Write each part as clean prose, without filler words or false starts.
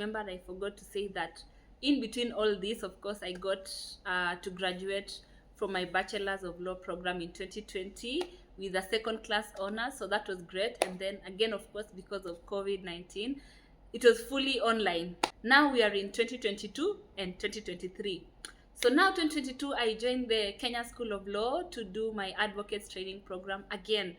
remember I forgot to say that in between all this, of course, I got to graduate from my Bachelor's of Law program in 2020 with a second class honor. So that was great. And then again, of course, because of COVID-19, it was fully online. Now we are in 2022 and 2023. So now 2022, I joined the Kenya School of Law to do my advocates training program. Again,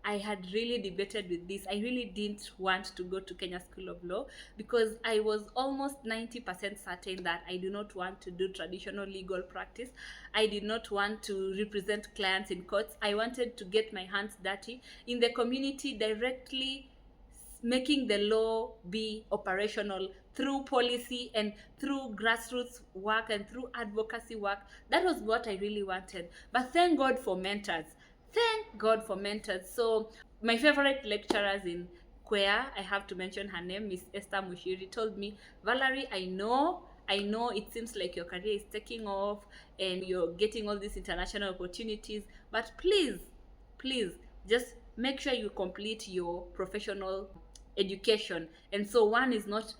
I had really debated with this. I really didn't want to go to Kenya School of Law because I was almost 90% certain that I do not want to do traditional legal practice. I did not want to represent clients in courts. I wanted to get my hands dirty in the community, directly making the law be operational through policy and through grassroots work and through advocacy work. That was what I really wanted. But thank God for mentors. Thank God for mentors. So my favorite lecturers in Queer, I have to mention her name, Miss Esther Mushiri, told me, Valerie, I know it seems like your career is taking off and you're getting all these international opportunities, but please just make sure you complete your professional education. And so one is not,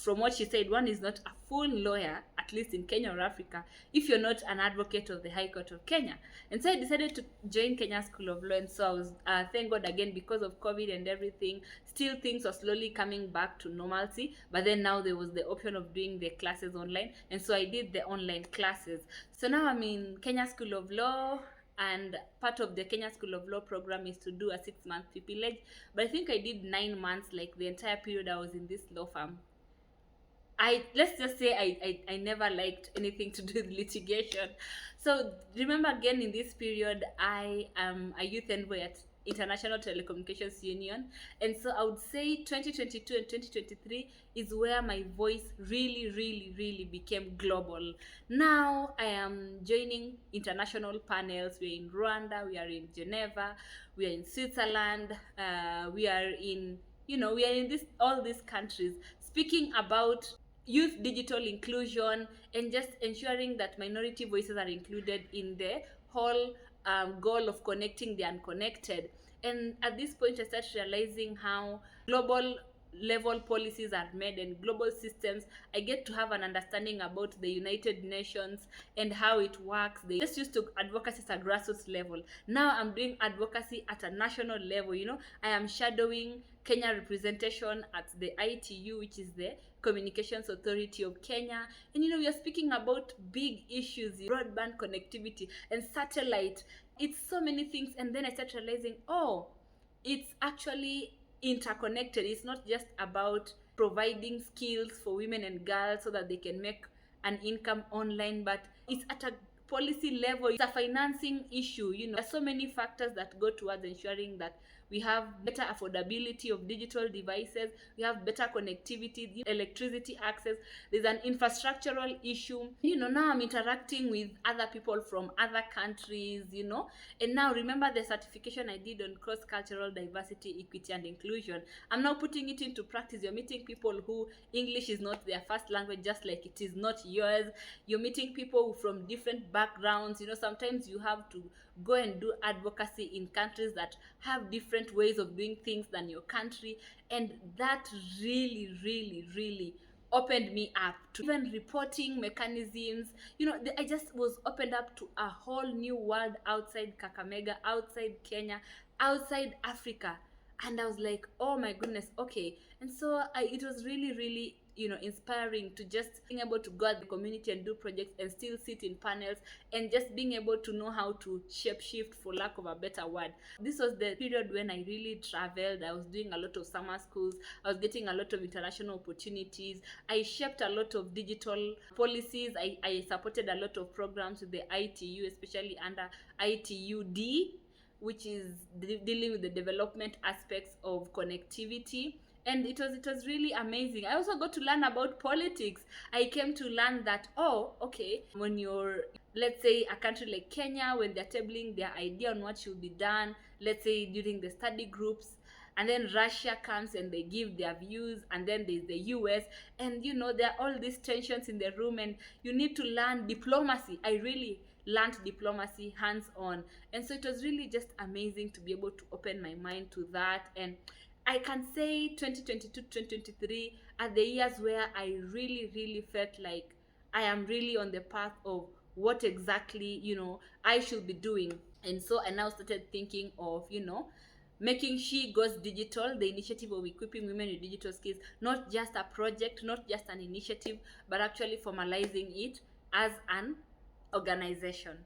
from what she said, one is not a full lawyer, at least in Kenya or Africa, if you're not an advocate of the High Court of Kenya. And so I decided to join Kenya School of Law. And so I was, thank God again, because of COVID and everything, still things were slowly coming back to normalcy. But then now there was the option of doing the classes online. And so I did the online classes. So now I'm in Kenya School of Law, and part of the Kenya School of Law program is to do a 6-month pupillage. But I think I did 9 months, like the entire period I was in this law firm. Let's just say I never liked anything to do with litigation. So remember, again, in this period, I am a youth envoy at International Telecommunications Union. And so I would say 2022 and 2023 is where my voice really became global. Now I am joining international panels. We're in Rwanda, we are in Geneva, we are in Switzerland, we are in, we are in all these countries, speaking about youth digital inclusion and just ensuring that minority voices are included in the whole goal of connecting the unconnected. And at this point, I started realizing how global level policies are made and global systems. I get to have an understanding about the United Nations and how it works. They just used to advocacy at a grassroots level. Now I'm doing advocacy at a national level. I am shadowing Kenya representation at the ITU, which is the Communications Authority of Kenya. And we are speaking about big issues, broadband connectivity and satellite. It's so many things. And then I started realizing, it's actually interconnected. It's not just about providing skills for women and girls so that they can make an income online, but it's at a policy level. It's a financing issue. There's so many factors that go towards ensuring that we have better affordability of digital devices, we have better connectivity, electricity access. There's an infrastructural issue. Now I'm interacting with other people from other countries, and now remember the certification I did on cross-cultural diversity, equity and inclusion. I'm now putting it into practice. You're meeting people who English is not their first language, just like it is not yours. You're meeting people from different backgrounds. Sometimes you have to go and do advocacy in countries that have different ways of doing things than your country, and that really opened me up to even reporting mechanisms. I just was opened up to a whole new world outside Kakamega, outside Kenya, outside Africa. And I was like, oh my goodness, okay. And so it was really inspiring to just being able to go at the community and do projects and still sit in panels and just being able to know how to shape shift, for lack of a better word. This was the period when I really traveled. I was doing a lot of summer schools. I was getting a lot of international opportunities. I shaped a lot of digital policies. I supported a lot of programs with the ITU, especially under ITUD, which is dealing with the development aspects of connectivity. And it was really amazing. I also got to learn about politics. I came to learn that, okay, when you're, let's say, a country like Kenya, when they're tabling their idea on what should be done, let's say during the study groups, and then Russia comes and they give their views, and then there's the US, and there are all these tensions in the room, and you need to learn diplomacy. I really learned diplomacy hands-on. And so it was really just amazing to be able to open my mind to that. And I can say 2022, 2023 are the years where I really, really felt like I am really on the path of what exactly, I should be doing. And so I now started thinking of, making She Goes Digital, the initiative of equipping women with digital skills, not just a project, not just an initiative, but actually formalizing it as an organization.